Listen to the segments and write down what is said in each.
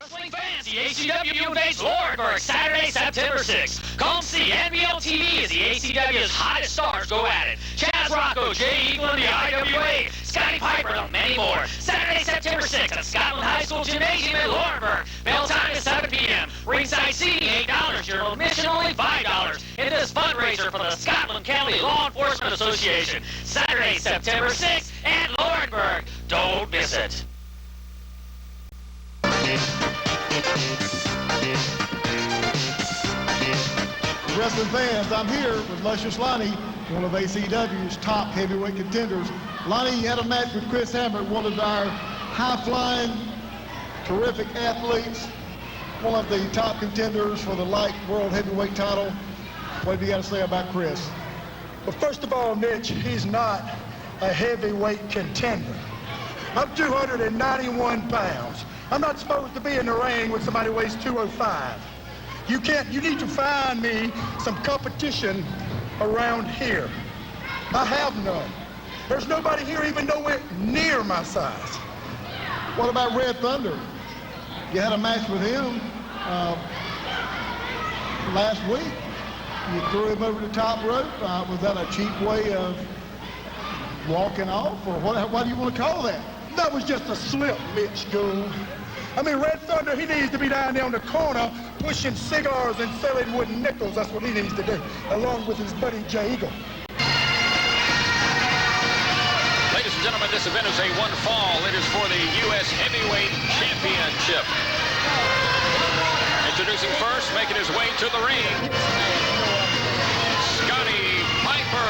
Wrestling fans, the ACW invades Lawrenceburg Saturday, September 6th. Come see NBL TV as the ACW's hottest stars go at it. Chaz Rocco, Jay Eagle, and the IWA, Scotty Piper, and many more. Saturday, September 6th at Scotland High School Gymnasium in Lawrenceburg. Bell time is 7 p.m. Ringside seating $8. General admission only $5. In this fundraiser for the Scotland County Law Enforcement Association. Saturday, September 6th at Lawrenceburg. Don't miss it. Wrestling fans, I'm here with Luscious Lonnie, one of ACW's top heavyweight contenders. Lonnie had a match with Chris Hammer, one of our high-flying, terrific athletes, one of the top contenders for the light world heavyweight title. What have you got to say about Chris? Well, first of all, Mitch, he's not a heavyweight contender. I'm 291 pounds. I'm not supposed to be in the ring with somebody who weighs 205. You need to find me some competition around here. I have none. There's nobody here even nowhere near my size. What about Red Thunder? You had a match with him last week. You threw him over the top rope. Was that a cheap way of walking off, or what do you want to call that? That was just a slip, Mitch Gould. I mean, Red Thunder, he needs to be down there on the corner pushing cigars and selling wooden nickels. That's what he needs to do, along with his buddy Jay Eagle. Ladies and gentlemen, this event is a one fall. It is for the U.S. Heavyweight Championship. Introducing first, making his way to the ring, Scotty Piper.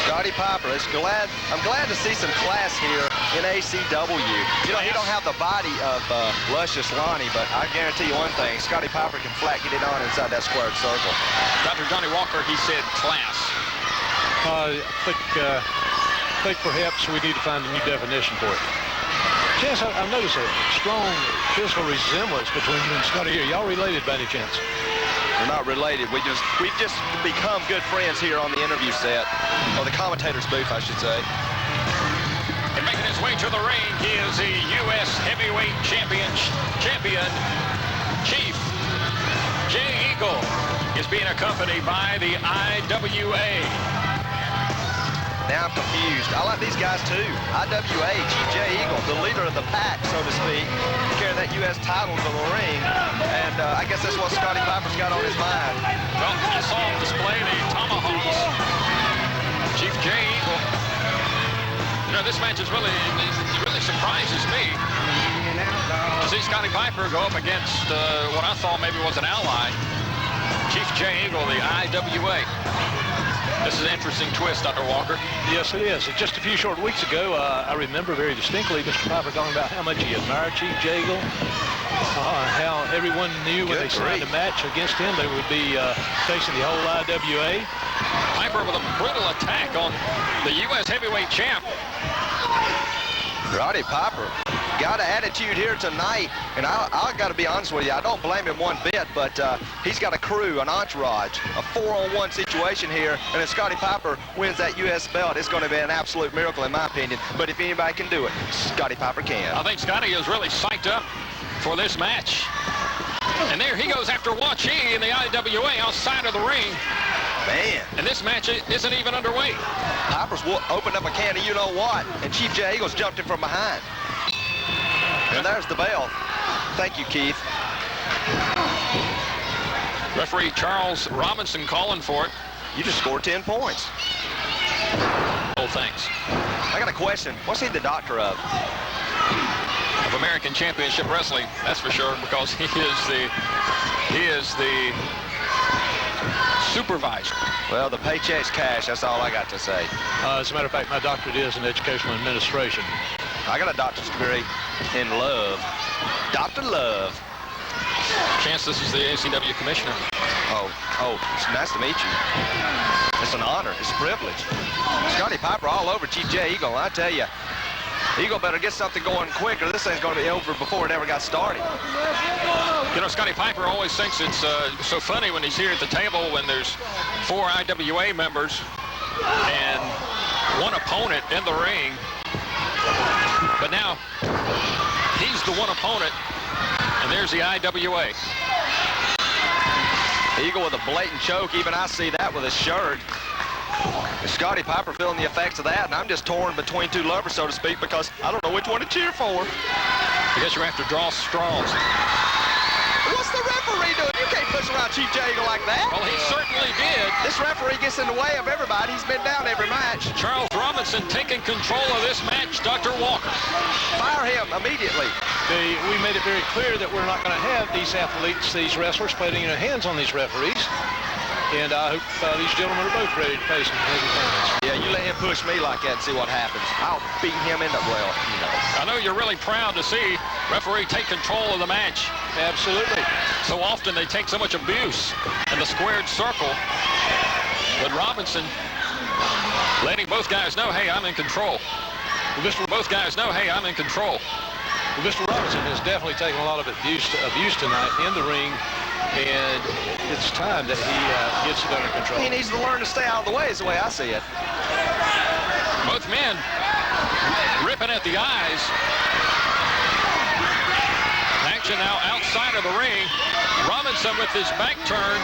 Scotty Piper, I'm glad to see some class here in ACW. You know, he don't have the body of Luscious Lonnie, but I guarantee you one thing, Scotty Piper can flat get it on inside that squared circle. Dr. Johnny Walker, he said class. I think perhaps we need to find a new definition for it. Chance, I've noticed a strong physical resemblance between you and Scotty here. Y'all related by any chance? We're not related. We've just become good friends here on the interview set, or the commentator's booth, I should say. And making his way to the ring, he is the U.S. Heavyweight Champion, Chief Jay Eagle, is being accompanied by the IWA. Now I'm confused. I like these guys too. IWA, Chief Jay Eagle, the leader of the pack, so to speak, carrying that U.S. title to the ring. And I guess that's what Scotty Piper's got on his mind. Well, you saw him display the tomahawks. Chief Jay Eagle. You know, this match is really surprises me to see Scotty Piper go up against what I thought maybe was an ally, Chief Jay Eagle, the IWA. This is an interesting twist, Dr. Walker. Yes, it is. Just a few short weeks ago, I remember very distinctly Mr. Piper talking about how much he admired Chief Jay Eagle, how everyone knew when they signed a match against him, they would be facing the whole IWA. Piper with a brutal attack on the U.S. Heavyweight champ. Scotty Piper got an attitude here tonight, and I got to be honest with you, I don't blame him one bit, but he's got a crew, an entourage, a 4-on-1 situation here, and if Scotty Piper wins that U.S. belt, it's going to be an absolute miracle in my opinion, but if anybody can do it, Scotty Piper can. I think Scotty is really psyched up for this match. And there he goes after Wachi in the IWA outside of the ring. Man. And this match isn't even underway. Piper's opened up a can of you-know-what, and Chief Jay Eagle's jumped him from behind. And there's the bell. Thank you, Keith. Referee Charles Robinson calling for it. You just scored 10 points. Oh, thanks. I got a question. What's he the doctor of? Of American Championship Wrestling, that's for sure, because he is the supervisor. Well, the paycheck's cash, that's all I got to say. As a matter of fact, my doctorate is in educational administration. I got a doctor's degree in love. Dr. Love. Chance, this is the ACW commissioner. Oh, it's nice to meet you. It's an honor, it's a privilege. Scotty Piper all over Chief Jay Eagle, I tell you. Eagle better get something going quicker. This thing's going to be over before it ever got started. You know, Scotty Piper always thinks it's so funny when he's here at the table when there's 4 IWA members and one opponent in the ring. But now He's the one opponent. And there's the IWA. Eagle with a blatant choke. Even I see that with his shirt. Scotty Piper feeling the effects of that, and I'm just torn between two lovers, so to speak, because I don't know which one to cheer for. I guess you have to draw straws. What's the referee doing? You can't push around Chief Jay Eagle like that. Well, he certainly did. This referee gets in the way of everybody. He's been down every match. Charles Robinson taking control of this match, Dr. Walker. Fire him immediately. We made it very clear that we're not going to have these athletes, these wrestlers, putting their hands on these referees. And I hope these gentlemen are both ready to pay some heavy fines. Yeah, you let him push me like that and see what happens. I'll beat him into, well, you know. I know you're really proud to see referee take control of the match. Absolutely. So often they take so much abuse in the squared circle. But Robinson letting both guys know, hey, I'm in control. Both guys know, hey, I'm in control. Well, Mr. Robinson has definitely taken a lot of abuse tonight in the ring. And it's time that he gets it under control. He needs to learn to stay out of the way is the way I see it. Both men ripping at the eyes. Action now outside of the ring. Robinson with his back turned.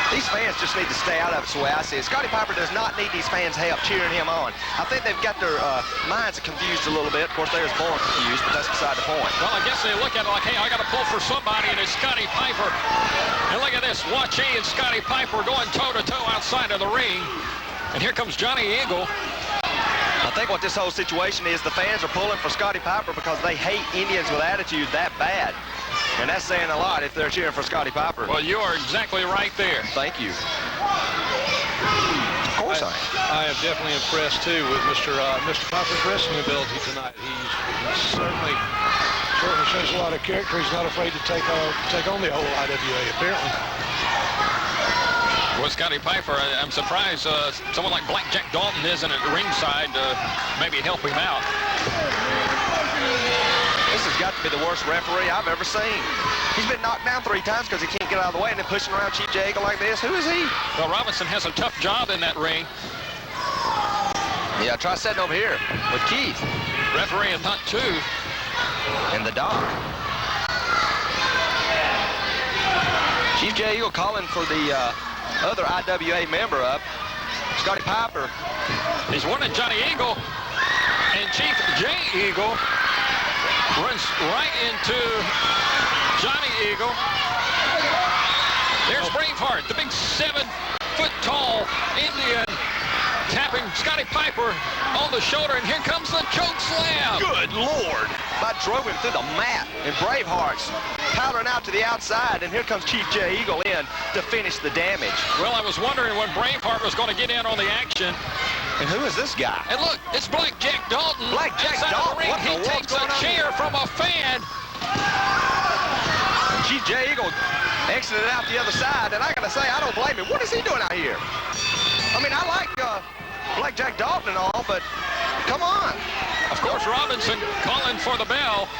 These fans just need to stay out of it, is the way I see it. Scotty Piper does not need these fans' help cheering him on. I think they've got their minds confused a little bit. Of course, they're as born confused, but that's beside the point. Well, I guess they look at it like, hey, I got to pull for somebody, and it's Scotty Piper. And look at this. Watch he and Scotty Piper going toe-to-toe outside of the ring. And here comes Johnny Eagle. I think what this whole situation is, the fans are pulling for Scotty Piper because they hate Indians with attitude that bad. And that's saying a lot if they're cheering for Scotty Piper. Well, you are exactly right there. Thank you. Of course I am. I am definitely impressed, too, with Mr. Piper's wrestling ability tonight. He certainly shows a lot of character. He's not afraid to take on the whole IWA, apparently. Well, Scotty Piper, I'm surprised someone like Blackjack Dalton isn't at the ringside to maybe help him out. This has got to be the worst referee I've ever seen. He's been knocked down 3 times because he can't get out of the way and then pushing around Chief Jay Eagle like this. Who is he? Well, Robinson has a tough job in that ring. Yeah, try sitting over here with Keith. Referee in hunt 2. And the doc. Chief Jay Eagle calling for the other IWA member up, Scotty Piper. He's warning Johnny Eagle, and Chief Jay Eagle runs right into Johnny Eagle. There's Braveheart, the big 7-foot-tall Indian, tapping Scotty Piper on the shoulder, and here comes the choke slam. Good Lord. I drove him through the mat, and Braveheart's powdering out to the outside, and here comes Chief Jay Eagle in to finish the damage. Well, I was wondering when Braveheart was going to get in on the action. And who is this guy? And look, it's Blackjack Dalton. Blackjack Dalton? What He in the world's takes a going on chair here? from a fan. And Chief Jay Eagle exited out the other side, and I got to say, I don't blame him. What is he doing out here? I mean, I like Blackjack Dalton and all, but come on. Of course, Robinson calling for the bell.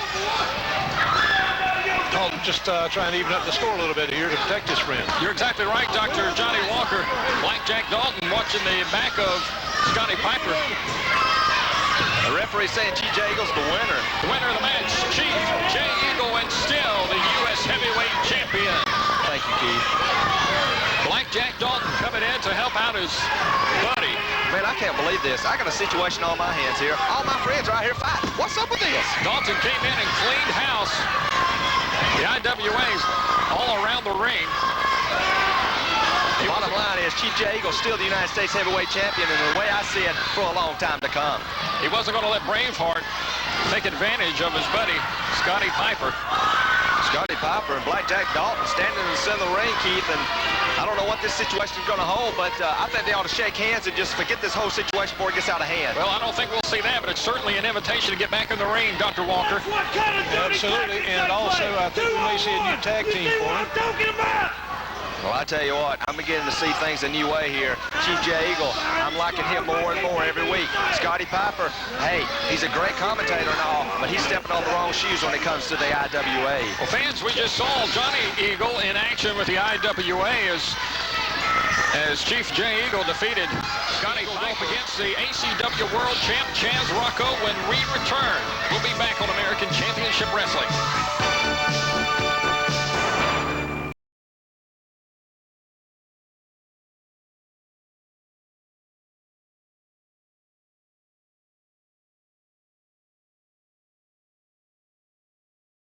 Dalton just trying to even up the score a little bit here to protect his friend. You're exactly right, Dr. Johnny Walker. Blackjack Dalton watching the back of Scotty Piper. The referee saying Chief Jay Eagle's the winner. The winner of the match, Chief Jay Eagle, and still the U.S. heavyweight champion. Thank you, Keith. Blackjack Dalton coming in to help out his buddy. Man, I can't believe this. I got a situation on my hands here. All my friends are out here fighting. What's up with this? Dalton came in and cleaned house. The IWA's all around the ring. The bottom line is Chief Jay Eagle still the United States heavyweight champion, and the way I see it, for a long time to come. He wasn't going to let Braveheart take advantage of his buddy, Scotty Piper. Scotty Piper and Blackjack Dalton standing in the center of the ring, Keith, and I don't know what this situation is going to hold, but I think they ought to shake hands and just forget this whole situation before it gets out of hand. Well, I don't think we'll see that, but it's certainly an invitation to get back in the ring, Dr. Walker. Absolutely, and also I think we may see a new tag team for him. Well, I tell you what, I'm beginning to see things a new way here. Chief Jay Eagle, I'm liking him more and more every week. Scotty Piper, hey, he's a great commentator and all, but he's stepping on the wrong shoes when it comes to the IWA. Well, fans, we just saw Johnny Eagle in action with the IWA as As Chief Jay Eagle defeated Scotty Piper against the ACW World Champ Chaz Rocco when we return. We'll be back on American Championship Wrestling.